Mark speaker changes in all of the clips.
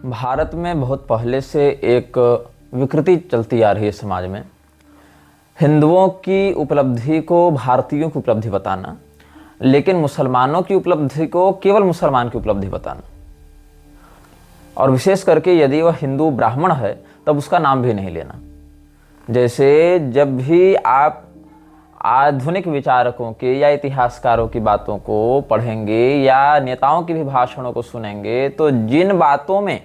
Speaker 1: भारत में बहुत पहले से एक विकृति चलती आ रही है समाज में। हिंदुओं की उपलब्धि को भारतीयों की उपलब्धि बताना, लेकिन मुसलमानों की उपलब्धि को केवल मुसलमान की उपलब्धि बताना। और विशेष करके यदि वह हिंदू ब्राह्मण है तब उसका नाम भी नहीं लेना। जैसे जब भी आप आधुनिक विचारकों के या इतिहासकारों की बातों को पढ़ेंगे या नेताओं के भी भाषणों को सुनेंगे तो जिन बातों में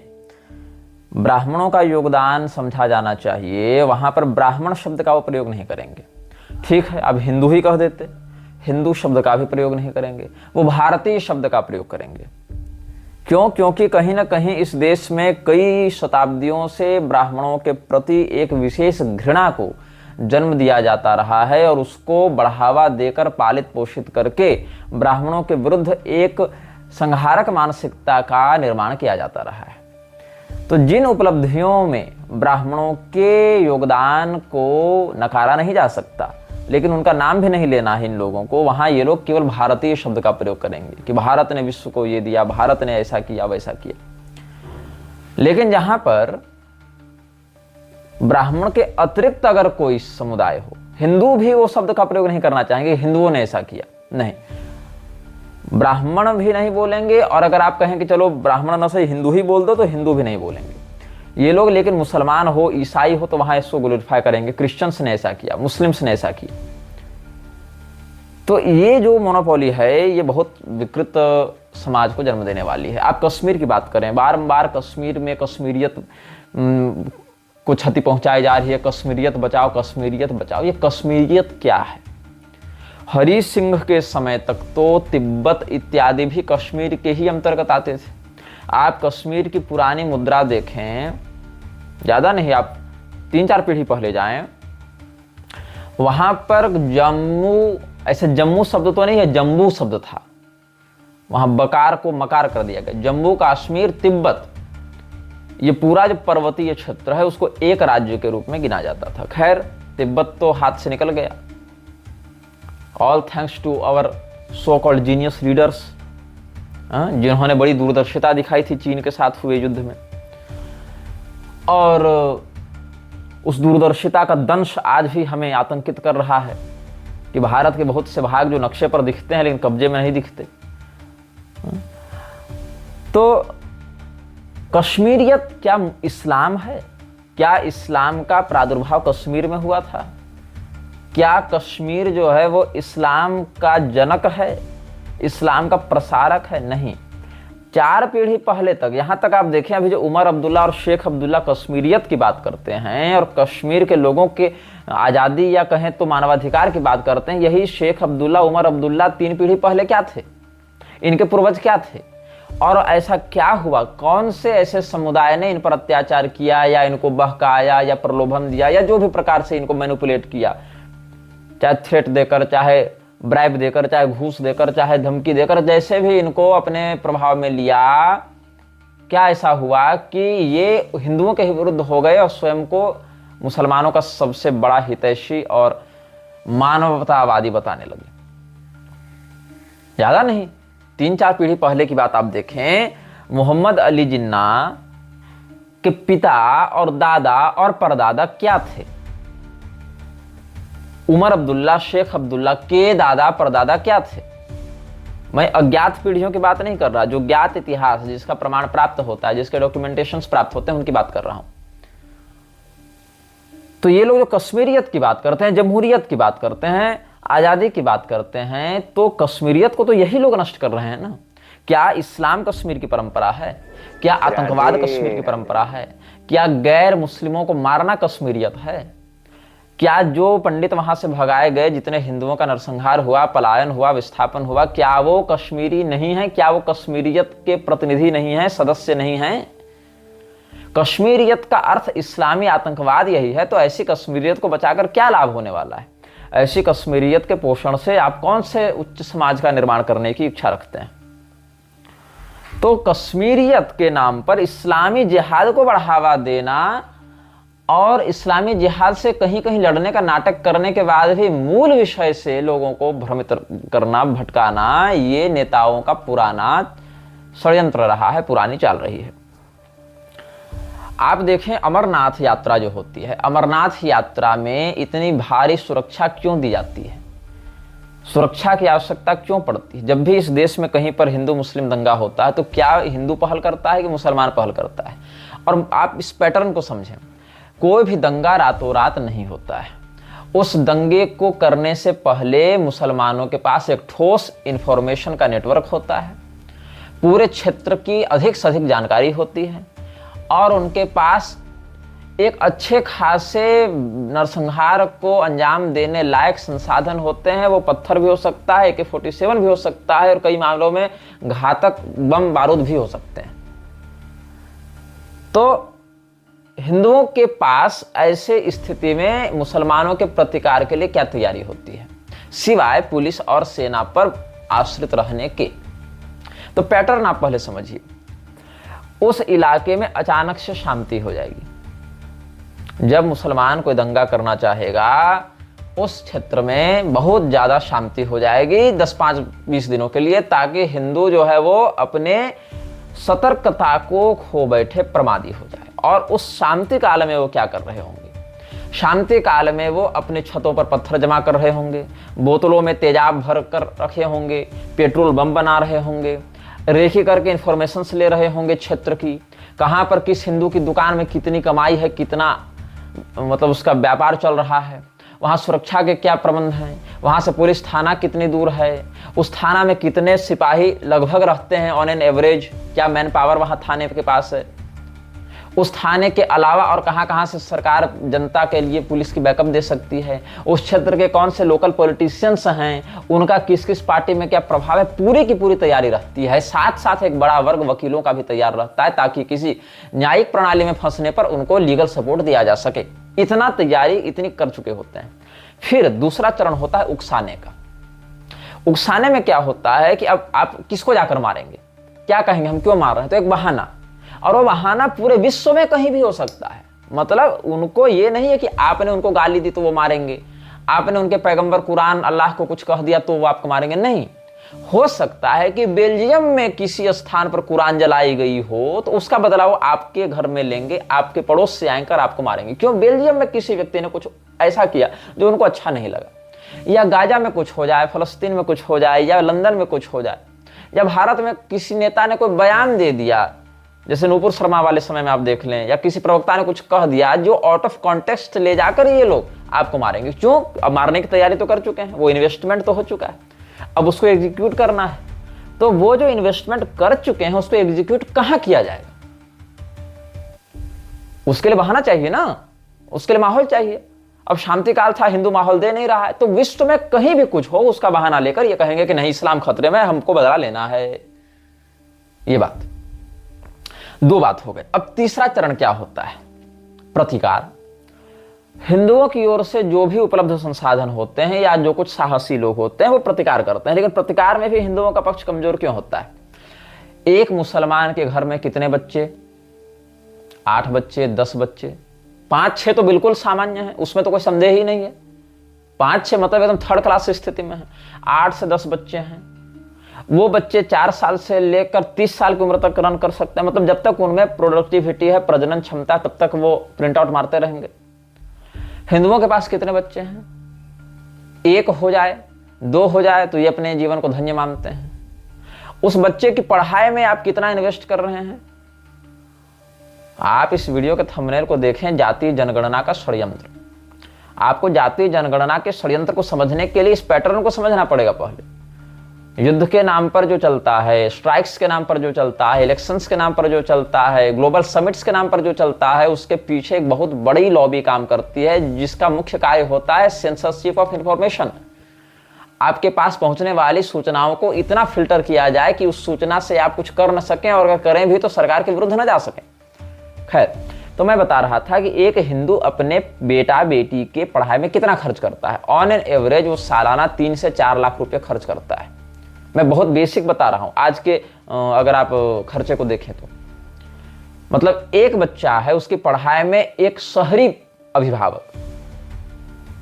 Speaker 1: ब्राह्मणों का योगदान समझा जाना चाहिए वहां पर ब्राह्मण शब्द का वो प्रयोग नहीं करेंगे। ठीक है, अब हिंदू ही कह देते, हिंदू शब्द का भी प्रयोग नहीं करेंगे, वो भारतीय शब्द का प्रयोग करेंगे। क्यों? क्योंकि कहीं ना कहीं इस देश में कई शताब्दियों से ब्राह्मणों के प्रति एक विशेष घृणा को जन्म दिया जाता रहा है और उसको बढ़ावा देकर पालित पोषित करके ब्राह्मणों के विरुद्ध एक संहारक मानसिकता का निर्माण किया जाता रहा है। तो जिन उपलब्धियों में ब्राह्मणों के योगदान को नकारा नहीं जा सकता, लेकिन उनका नाम भी नहीं लेना है इन लोगों को, वहां ये लोग केवल भारतीय शब्द का प्रयोग करेंगे कि भारत ने विश्व को ये दिया, भारत ने ऐसा किया वैसा किया। लेकिन जहां पर ब्राह्मण के अतिरिक्त अगर कोई समुदाय हो, हिंदू भी वो शब्द का प्रयोग नहीं करना चाहेंगे हिंदुओं ने ऐसा किया, नहीं, ब्राह्मण भी नहीं बोलेंगे। और अगर आप कहें कि चलो ब्राह्मण न सही हिंदू ही बोल दो तो हिंदू भी नहीं बोलेंगे ये लोग। लेकिन मुसलमान हो, ईसाई हो तो वहां इसको ग्लोरीफाई करेंगे, क्रिश्चियंस ने ऐसा किया, मुस्लिम्स ने ऐसा किया। तो ये जो मोनोपोली है ये बहुत विकृत समाज को जन्म देने वाली है। आप कश्मीर की बात करें, बारंबार कश्मीर में कश्मीरियत को क्षति पहुंचाई जा रही है, कश्मीरियत बचाओ, कश्मीरियत बचाओ। ये कश्मीरियत क्या है? हरि सिंह के समय तक तो तिब्बत इत्यादि भी कश्मीर के ही अंतर्गत आते थे। आप कश्मीर की पुरानी मुद्रा देखें, ज्यादा नहीं, आप 3-4 पीढ़ी पहले जाएं, वहां पर जम्मू, ऐसे जम्मू शब्द तो नहीं है, जम्बू शब्द था। वहां बकार को मकार कर दिया गया। जम्मू कश्मीर तिब्बत, ये पूरा जो पर्वतीय क्षेत्र है उसको एक राज्य के रूप में गिना जाता था। खैर, तिब्बत तो हाथ से निकल गया, all thanks to our so called genius leaders, जिन्होंने बड़ी दूरदर्शिता दिखाई थी चीन के साथ हुए युद्ध में। और उस दूरदर्शिता का दंश आज भी हमें आतंकित कर रहा है कि भारत के बहुत से भाग जो नक्शे पर दिखते हैं लेकिन कब्जे में नहीं दिखते। तो कश्मीरियत क्या इस्लाम है? क्या इस्लाम का प्रादुर्भाव कश्मीर में हुआ था? क्या कश्मीर जो है वो इस्लाम का जनक है, इस्लाम का प्रसारक है? नहीं। 4 पीढ़ी पहले तक, यहां तक आप देखें, अभी जो उमर अब्दुल्ला और शेख अब्दुल्ला कश्मीरियत की बात करते हैं और कश्मीर के लोगों के आज़ादी या कहें तो मानवाधिकार की बात करते हैं, यही शेख अब्दुल्ला, उमर अब्दुल्ला 3 पीढ़ी पहले क्या थे? इनके पूर्वज क्या थे? और ऐसा क्या हुआ? कौन से ऐसे समुदाय ने इन पर अत्याचार किया या इनको बहकाया या प्रलोभन दिया या जो भी प्रकार से इनको मैनिपुलेट किया, चाहे थ्रेट देकर, चाहे ब्राइब देकर, चाहे घूस देकर, चाहे धमकी देकर, जैसे भी इनको अपने प्रभाव में लिया, क्या ऐसा हुआ कि ये हिंदुओं के विरुद्ध हो गए और स्वयं को मुसलमानों का सबसे बड़ा हितैषी और मानवतावादी बताने लगे? ज्यादा नहीं, 3-4 पीढ़ी पहले की बात आप देखें, मोहम्मद अली जिन्ना के पिता और दादा और परदादा क्या थे? उमर अब्दुल्ला, शेख अब्दुल्ला के दादा परदादा क्या थे? मैं अज्ञात पीढ़ियों की बात नहीं कर रहा, जो ज्ञात इतिहास जिसका प्रमाण प्राप्त होता है, जिसके डॉक्यूमेंटेशंस प्राप्त होते हैं, उनकी बात कर रहा हूं। तो ये लोग जो कश्मीरियत की बात करते हैं, जमहूरियत की बात करते हैं, आजादी की बात करते हैं, तो कश्मीरियत को तो यही लोग नष्ट कर रहे हैं ना। क्या इस्लाम कश्मीर की परंपरा है? क्या आतंकवाद कश्मीर की परंपरा है? क्या गैर मुस्लिमों को मारना कश्मीरियत है? क्या जो पंडित वहां से भगाए गए, जितने हिंदुओं का नरसंहार हुआ, पलायन हुआ, विस्थापन हुआ, क्या वो कश्मीरी नहीं है? क्या वो कश्मीरियत के प्रतिनिधि नहीं है, सदस्य नहीं है? कश्मीरियत का अर्थ इस्लामी आतंकवाद यही है। तो ऐसी कश्मीरियत को बचाकर क्या लाभ होने वाला है? ऐसी कश्मीरियत के पोषण से आप कौन से उच्च समाज का निर्माण करने की इच्छा रखते हैं? तो कश्मीरियत के नाम पर इस्लामी जिहाद को बढ़ावा देना और इस्लामी जिहाद से कहीं कहीं लड़ने का नाटक करने के बाद भी मूल विषय से लोगों को भ्रमित करना, भटकाना, ये नेताओं का पुराना षड्यंत्र रहा है, पुरानी चाल रही है। आप देखें अमरनाथ यात्रा जो होती है, अमरनाथ यात्रा में इतनी भारी सुरक्षा क्यों दी जाती है, सुरक्षा की आवश्यकता क्यों पड़ती है? जब भी इस देश में कहीं पर हिंदू मुस्लिम दंगा होता है तो क्या हिंदू पहल करता है कि मुसलमान पहल करता है? और आप इस पैटर्न को समझें, कोई भी दंगा रातों रात नहीं होता है। उस दंगे को करने से पहले मुसलमानों के पास एक ठोस इंफॉर्मेशन का नेटवर्क होता है, पूरे क्षेत्र की अधिक से अधिक जानकारी होती है और उनके पास एक अच्छे खासे नरसंहार को अंजाम देने लायक संसाधन होते हैं। वो पत्थर भी हो सकता है, AK-47 भी हो सकता है और कई मामलों में घातक बम बारूद भी हो सकते हैं। तो हिंदुओं के पास ऐसे स्थिति में मुसलमानों के प्रतिकार के लिए क्या तैयारी होती है, सिवाय पुलिस और सेना पर आश्रित रहने के? तो पैटर्न आप पहले समझिए। उस इलाके में अचानक से शांति हो जाएगी। जब मुसलमान कोई दंगा करना चाहेगा उस क्षेत्र में बहुत ज़्यादा शांति हो जाएगी 10-5-20 दिनों के लिए, ताकि हिंदू जो है वो अपने सतर्कता को खो बैठे प्रमादी हो जाए। और उस शांति काल में वो क्या कर रहे होंगे? शांति काल में वो अपने छतों पर पत्थर जमा कर रहे होंगे, बोतलों में तेजाब भर कर रखे होंगे, पेट्रोल बम बना रहे होंगे, रेखी करके इंफॉर्मेशंस ले रहे होंगे क्षेत्र की, कहाँ पर किस हिंदू की दुकान में कितनी कमाई है, कितना मतलब उसका व्यापार चल रहा है, वहाँ सुरक्षा के क्या प्रबंध हैं, वहाँ से पुलिस थाना कितनी दूर है, उस थाना में कितने सिपाही लगभग रहते हैं ऑन एन एवरेज, क्या मैन पावर वहाँ थाने के पास है, उस थाने के अलावा और कहाँ कहाँ से सरकार जनता के लिए पुलिस की बैकअप दे सकती है, उस क्षेत्र के कौन से लोकल पॉलिटिशियंस हैं, उनका किस किस पार्टी में क्या प्रभाव है, पूरी की पूरी तैयारी रहती है। साथ साथ एक बड़ा वर्ग वकीलों का भी तैयार रहता है ताकि किसी न्यायिक प्रणाली में फंसने पर उनको लीगल सपोर्ट दिया जा सके। इतना तैयारी इतनी कर चुके होते हैं। फिर दूसरा चरण होता है उकसाने का। उकसाने में क्या होता है कि अब आप किसको जाकर मारेंगे, क्या कहेंगे, हम क्यों मार रहे हैं, तो एक बहाना, और वो बहाना पूरे विश्व में कहीं भी हो सकता है। मतलब उनको ये नहीं है कि आपने उनको गाली दी तो वो मारेंगे, आपने उनके पैगंबर कुरान अल्लाह को कुछ कह दिया तो वो आपको मारेंगे, नहीं। हो सकता है कि बेल्जियम में किसी स्थान पर कुरान जलाई गई हो तो उसका बदलाव आपके घर में लेंगे, आपके पड़ोस से आकर आपको मारेंगे। क्यों? बेल्जियम में किसी व्यक्ति ने कुछ ऐसा किया जो उनको अच्छा नहीं लगा, या गाजा में कुछ हो जाए, फलस्तीन में कुछ हो जाए, या लंदन में कुछ हो जाए, या भारत में किसी नेता ने कोई बयान दे दिया, जैसे नूपुर शर्मा वाले समय में आप देख लें, या किसी प्रवक्ता ने कुछ कह दिया जो आउट ऑफ कॉन्टेक्स्ट ले जाकर ये लोग आपको मारेंगे। क्यों? अब मारने की तैयारी तो कर चुके हैं, वो इन्वेस्टमेंट तो हो चुका है, अब उसको एग्जीक्यूट करना है। तो वो जो इन्वेस्टमेंट कर चुके हैं उसको एग्जीक्यूट कहां किया जाएगा? उसके लिए बहाना चाहिए ना, उसके लिए माहौल चाहिए। अब शांति काल था, हिंदू माहौल दे नहीं रहा है, तो विश्व में कहीं भी कुछ हो उसका बहाना लेकर ये कहेंगे कि नहीं, इस्लाम खतरे में, हमको बदला लेना है। ये बात, दो बात हो गई। अब तीसरा चरण क्या होता है? प्रतिकार। हिंदुओं की ओर से जो भी उपलब्ध संसाधन होते हैं या जो कुछ साहसी लोग होते हैं वो प्रतिकार करते हैं, लेकिन प्रतिकार में भी हिंदुओं का पक्ष कमजोर क्यों होता है? एक मुसलमान के घर में कितने बच्चे? 8 बच्चे, 10 बच्चे, 5-6 तो बिल्कुल सामान्य है, उसमें तो कोई संदेह ही नहीं है। 5-6 मतलब एकदम थर्ड क्लास स्थिति में है। 8 से 10 बच्चे हैं, वो बच्चे 4 साल से लेकर 30 साल की उम्र तक रन कर सकते हैं। मतलब जब तक उनमें प्रोडक्टिविटी है, प्रजनन क्षमता, तब तक वो प्रिंट आउट मारते रहेंगे। हिंदुओं के पास कितने बच्चे हैं? 1 हो जाए, 2 हो जाए तो ये अपने जीवन को धन्य मानते हैं। उस बच्चे की पढ़ाई में आप कितना इन्वेस्ट कर रहे हैं? आप इस वीडियो के थंबनेल को देखें, जातीय जनगणना का षड्यंत्र। आपको जातीय जनगणना के षड्यंत्र को समझने के लिए इस पैटर्न को समझना पड़ेगा। पहले युद्ध के नाम पर जो चलता है, स्ट्राइक्स के नाम पर जो चलता है, इलेक्शंस के नाम पर जो चलता है, ग्लोबल समिट्स के नाम पर जो चलता है, उसके पीछे एक बहुत बड़ी लॉबी काम करती है जिसका मुख्य कार्य होता है सेंसरशिप ऑफ इंफॉर्मेशन। आपके पास पहुंचने वाली सूचनाओं को इतना फिल्टर किया जाए कि उस सूचना से आप कुछ कर न सकें, और अगर करें भी तो सरकार के विरुद्ध न जा सकें। खैर, तो मैं बता रहा था कि एक हिंदू अपने बेटा बेटी के पढ़ाई में कितना खर्च करता है। ऑन एन एवरेज वो सालाना 3 से 4 लाख रुपए खर्च करता है। मैं बहुत बेसिक बता रहा हूं, आज के अगर आप खर्चे को देखें तो मतलब एक बच्चा है, उसकी पढ़ाई में एक शहरी अभिभावक,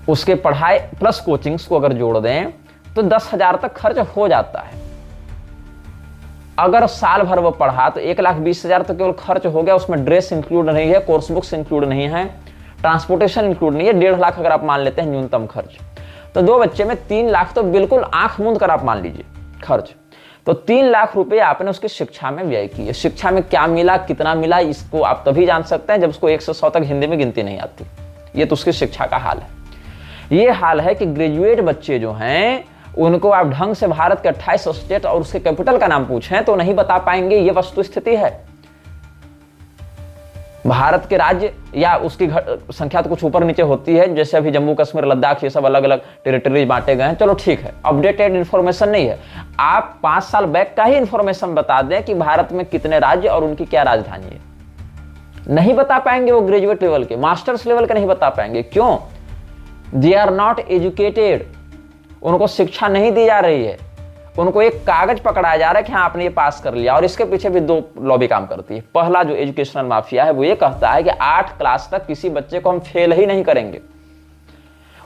Speaker 1: उसके पढ़ाई प्लस कोचिंग्स को अगर जोड़ दें तो 10,000 तक खर्च हो जाता है। अगर साल भर वो पढ़ा तो 1,20,000 तो केवल खर्च हो गया, उसमें ड्रेस इंक्लूड नहीं है, कोर्स बुक्स इंक्लूड नहीं है, ट्रांसपोर्टेशन इंक्लूड नहीं है। 1.5 लाख अगर आप मान लेते हैं न्यूनतम खर्च, तो 2 बच्चे में 3 लाख तो बिल्कुल आंख मूंद कर आप मान लीजिए खर्च। तो 3 लाख रुपए आपने उसकी शिक्षा में व्यय किए। शिक्षा में क्या मिला, कितना मिला, इसको आप तभी जान सकते हैं जब उसको 1 से 100 तक हिंदी में गिनती नहीं आती। ये तो उसकी शिक्षा का हाल है। ये हाल है कि ग्रेजुएट बच्चे जो हैं उनको आप ढंग से भारत के 28 स्टेट और उसके कैपिटल का नाम पूछें तो नहीं बता पाएंगे। ये वस्तु स्थिति है। भारत के राज्य या उसकी संख्या तो कुछ ऊपर नीचे होती है, जैसे अभी जम्मू कश्मीर, लद्दाख, ये सब अलग अलग टेरिटरीज बांटे गए हैं, चलो ठीक है, अपडेटेड इंफॉर्मेशन नहीं है। आप 5 साल बैक का ही इंफॉर्मेशन बता दें कि भारत में कितने राज्य और उनकी क्या राजधानी है, नहीं बता पाएंगे। वो ग्रेजुएट लेवल के, मास्टर्स लेवल के नहीं बता पाएंगे। क्यों? They are not educated. उनको शिक्षा नहीं दी जा रही है। उनको एक कागज पकड़ाया जा रहा है कि हाँ आपने ये पास कर लिया। और इसके पीछे भी 2 लॉबी काम करती है। पहला जो एजुकेशनल माफिया है वो ये कहता है कि 8 क्लास तक किसी बच्चे को हम फेल ही नहीं करेंगे।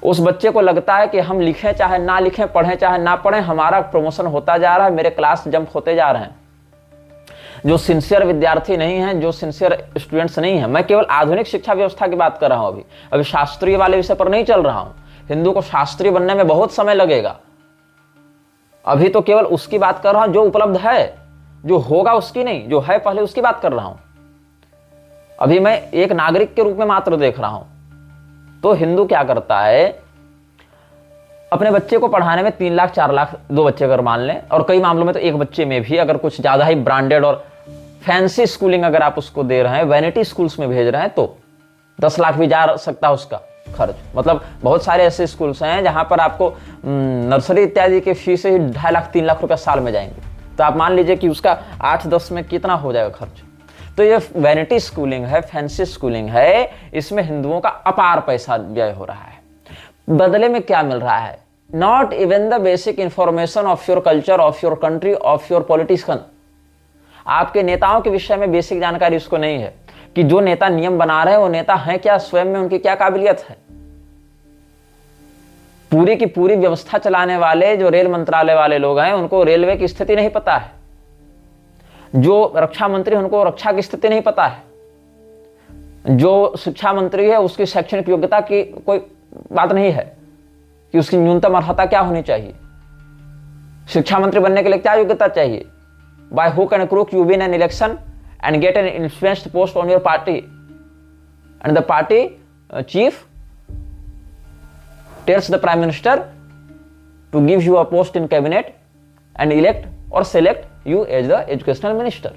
Speaker 1: उस बच्चे को लगता है कि हम लिखें चाहे ना लिखें, पढ़ें चाहे ना पढ़ें, हमारा प्रमोशन होता जा रहा है, मेरे क्लास जंप होते जा रहे हैं। जो सिंसियर विद्यार्थी नहीं है, जो सिंसियर स्टूडेंट्स नहीं है, मैं केवल आधुनिक शिक्षा व्यवस्था की बात कर रहा हूं। अभी शास्त्रीय वाले विषय पर नहीं चल रहा हूं। हिंदू को शास्त्रीय बनने में बहुत समय लगेगा। अभी तो केवल उसकी बात कर रहा हूं जो उपलब्ध है, जो होगा उसकी नहीं, जो है पहले उसकी बात कर रहा हूं। अभी मैं एक नागरिक के रूप में मात्र देख रहा हूं। तो हिंदू क्या करता है, अपने बच्चे को पढ़ाने में 3 लाख 4 लाख 2 बच्चे अगर मान लें, और कई मामलों में तो एक बच्चे में भी अगर कुछ ज्यादा ही ब्रांडेड और फैंसी स्कूलिंग अगर आप उसको दे रहे हैं, वैनिटी स्कूल्स में भेज रहे हैं, तो 10 लाख भी जा सकता है उसका खर्च। मतलब बहुत सारे ऐसे स्कूल्स हैं जहां पर आपको नर्सरी इत्यादि के फीस ही 2.5 लाख 3 लाख रुपए साल में जाएंगे। तो आप मान लीजिए कि उसका 8-10 में कितना हो जाएगा खर्च। तो ये वैनिटी स्कूलिंग है, फैंसी स्कूलिंग है, इसमें हिंदुओं का अपार पैसा व्यय हो रहा है। बदले में क्या मिल रहा है? Not even the basic information of your culture, of your country, of your politician. आपके नेताओं के विषय में बेसिक जानकारी उसको नहीं है कि जो नेता नियम बना रहे हैं वो नेता हैं क्या, स्वयं में उनकी क्या काबिलियत है। पूरी की पूरी व्यवस्था चलाने वाले जो रेल मंत्रालय वाले लोग हैं उनको रेलवे की स्थिति नहीं पता है। जो रक्षा मंत्री उनको रक्षा की स्थिति नहीं पता है। जो शिक्षा मंत्री है उसकी शैक्षणिक योग्यता की कोई बात नहीं है कि उसकी न्यूनतम अर्हता क्या होनी चाहिए। शिक्षा मंत्री बनने के लिए क्या योग्यता चाहिए? By hook and crook you win an election and get an influenced post on your party, and the party chief tells the prime minister to give you a post in cabinet and elect or select you as the educational minister.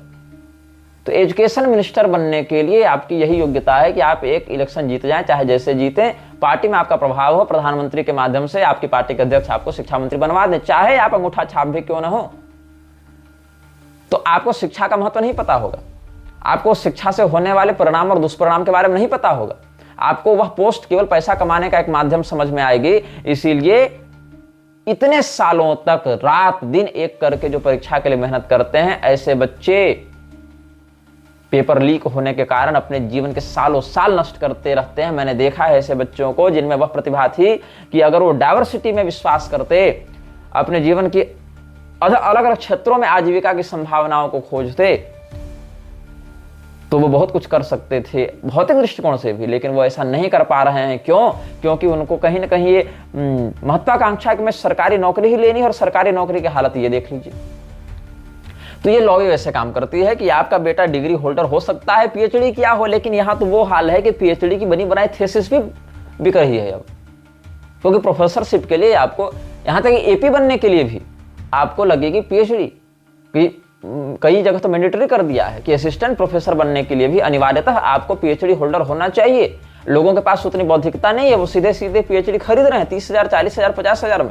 Speaker 1: तो education minister बनने के लिए आपकी यही योग्यता है कि आप एक इलेक्शन जीत जाएं, चाहे जैसे जीतें, पार्टी में आपका प्रभाव हो, प्रधानमंत्री के माध्यम से आपकी पार्टी के अध्यक्ष आपको शिक्षा मंत्री बनवा दें, चाहे आप अंगूठा छाप भी क्यों ना हो। तो आपको शिक्षा का महत्व नहीं पता होगा। आपको शिक्षा से होने वाले परिणाम और दुष्परिणाम के बारे में नहीं पता होगा। आपको वह पोस्ट केवल पैसा कमाने का एक माध्यम समझ में आएगी। इसीलिए इतने सालों तक रात दिन एक करके जो परीक्षा के लिए मेहनत करते हैं, ऐसे बच्चे पेपर लीक होने के कारण अपने जीवन के सालों साल नष्ट करते रहते हैं। मैंने देखा है ऐसे बच्चों को जिनमें वह प्रतिभा थी कि अगर वो डाइवर्सिटी में विश्वास करते, अपने जीवन की अलग अलग क्षेत्रों में आजीविका की संभावनाओं को खोजते, तो वो बहुत कुछ कर सकते थे भौतिक दृष्टिकोण से भी। लेकिन वो ऐसा नहीं कर पा रहे हैं। क्यों? क्योंकि उनको कहीं ना कहीं ये महत्वाकांक्षा कि मैं सरकारी नौकरी ही लेनी है, और सरकारी नौकरी की हालत ये देख लीजिए। तो ये लॉबी वैसे काम करती है कि आपका बेटा डिग्री होल्डर हो सकता है, पीएचडी किया हो, लेकिन यहाँ तो वो हाल है कि पीएचडी की बनी बनाई थीसिस भी बिक रही है अब। क्योंकि प्रोफेसरशिप के लिए आपको, यहाँ तक एपी बनने के लिए भी आपको लगेगी पीएचडी। कई जगह तो मैंडेटरी कर दिया है कि असिस्टेंट प्रोफेसर बनने के लिए भी अनिवार्यतः आपको पीएचडी होल्डर होना चाहिए। लोगों के पास उतनी बौद्धिकता नहीं है, वो सीधे सीधे पीएचडी खरीद रहे हैं 30,000, 40,000, 50,000 में।